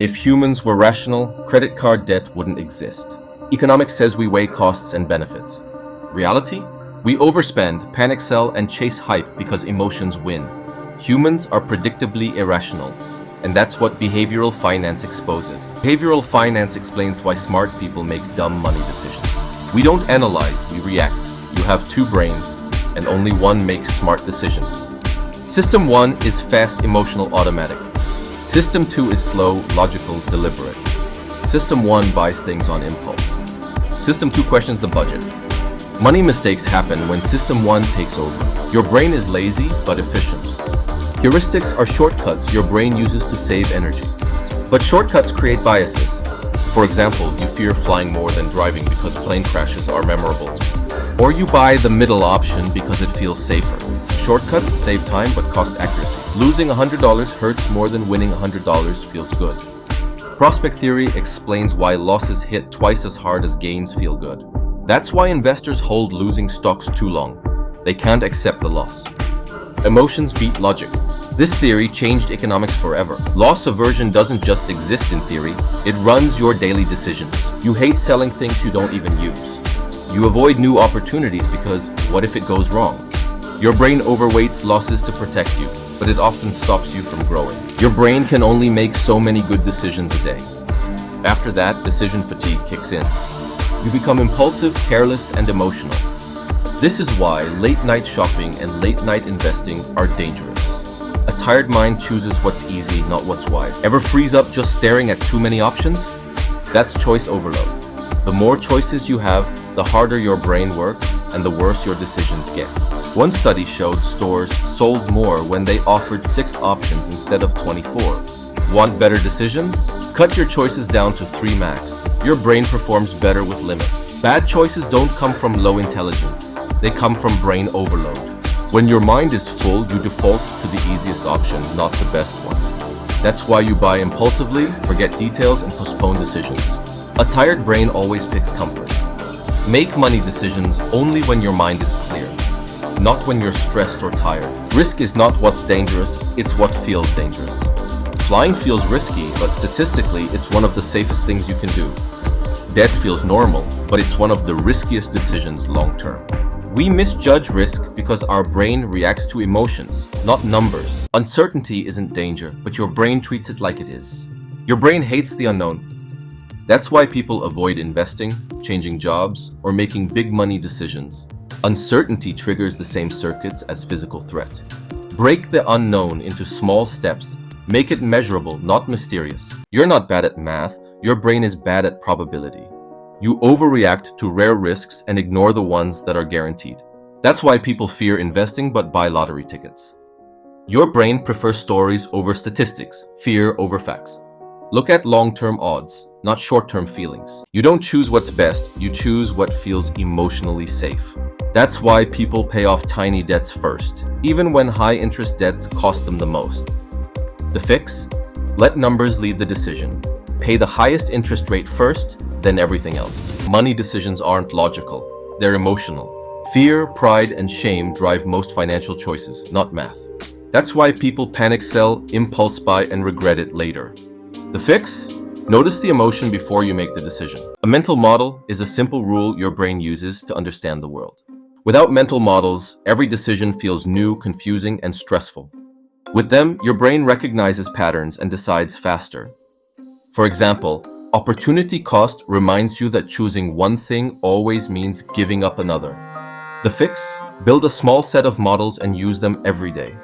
If humans were rational, credit card debt wouldn't exist. Economics says we weigh costs and benefits. Reality? We overspend, panic sell, and chase hype because emotions win. Humans are predictably irrational, and that's what behavioral finance exposes. Behavioral finance explains why smart people make dumb money decisions. We don't analyze, we react. You have two brains, and only one makes smart decisions. System 1 is fast, emotional, automatic. System 2 is slow, logical, deliberate. System 1 buys things on impulse. System 2 questions the budget. Money mistakes happen when System 1 takes over. Your brain is lazy but efficient. Heuristics are shortcuts your brain uses to save energy. But shortcuts create biases. For example, you fear flying more than driving because plane crashes are memorable. Or you buy the middle option because it feels safer. Shortcuts save time but cost accuracy. Losing $100 hurts more than winning $100 feels good. Prospect theory explains why losses hit twice as hard as gains feel good. That's why investors hold losing stocks too long. They can't accept the loss. Emotions beat logic. This theory changed economics forever. Loss aversion doesn't just exist in theory, it runs your daily decisions. You hate selling things you don't even use. You avoid new opportunities because what if it goes wrong? Your brain overweights losses to protect you, but it often stops you from growing. Your brain can only make so many good decisions a day. After that, decision fatigue kicks in. You become impulsive, careless, and emotional. This is why late-night shopping and late-night investing are dangerous. A tired mind chooses what's easy, not what's wise. Ever freeze up just staring at too many options? That's choice overload. The more choices you have, the harder your brain works and the worse your decisions get. One study showed stores sold more when they offered 6 options instead of 24. Want better decisions? Cut your choices down to 3 max. Your brain performs better with limits. Bad choices don't come from low intelligence. They come from brain overload. When your mind is full, you default to the easiest option, not the best one. That's why you buy impulsively, forget details, and postpone decisions. A tired brain always picks comfort. Make money decisions only when your mind is clear, not when you're stressed or tired. Risk is not what's dangerous, it's what feels dangerous. Flying feels risky, but statistically, it's one of the safest things you can do. Debt feels normal, but it's one of the riskiest decisions long term. We misjudge risk because our brain reacts to emotions, not numbers. Uncertainty isn't danger, but your brain treats it like it is. Your brain hates the unknown. That's why people avoid investing, changing jobs, or making big money decisions. Uncertainty triggers the same circuits as physical threat. Break the unknown into small steps. Make it measurable, not mysterious. You're not bad at math, your brain is bad at probability. You overreact to rare risks and ignore the ones that are guaranteed. That's why people fear investing but buy lottery tickets. Your brain prefers stories over statistics, fear over facts. Look at long-term odds, not short-term feelings. You don't choose what's best, you choose what feels emotionally safe. That's why people pay off tiny debts first, even when high-interest debts cost them the most. The fix? Let numbers lead the decision. Pay the highest interest rate first, then everything else. Money decisions aren't logical, they're emotional. Fear, pride, and shame drive most financial choices, not math. That's why people panic sell, impulse buy, and regret it later. The fix? Notice the emotion before you make the decision. A mental model is a simple rule your brain uses to understand the world. Without mental models, every decision feels new, confusing, and stressful. With them, your brain recognizes patterns and decides faster. For example, opportunity cost reminds you that choosing one thing always means giving up another. The fix? Build a small set of models and use them every day.